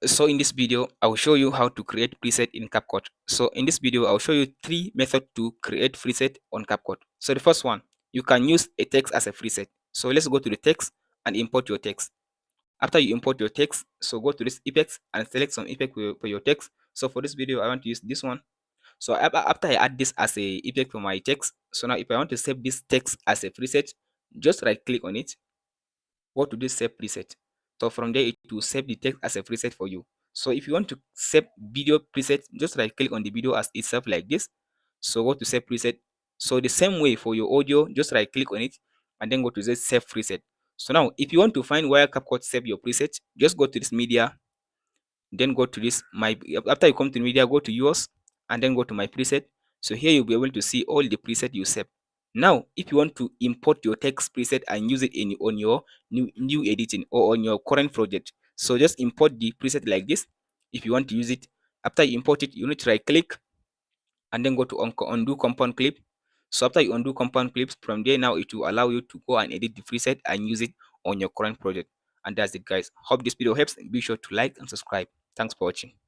So in this video, I will show you how to create preset in CapCut. So in this video, I'll show you 3 methods to create preset on CapCut. So the first one, you can use a text as a preset. So let's go to the text and import your text. After you import your text, so go to this effects and select some effect for your text. So for this video, I want to use this one. So after I add this as a effect for my text, so now if I want to save this text as a preset, just right click on it, go to this save preset. So from there it will save the text as a preset for you. So if you want to save video preset, just right click on the video as itself like this. So go to save preset. So the same way for your audio, just right click on it and then go to this save preset. So now if you want to find where CapCut save your preset, just go to this media, then go to this my after you come to media, go to yours and then go to my preset. So here you'll be able to see all the preset you saved. Now if you want to import your text preset and use it in on your new editing or on your current project, so just import the preset like this. If you want to use it, after you import it, you need to right click and then go to undo compound clip. So after you undo compound clips, from there now it will allow you to go and edit the preset and use it on your current project. And that's it, guys. Hope this video helps. Be sure to like and subscribe. Thanks for watching.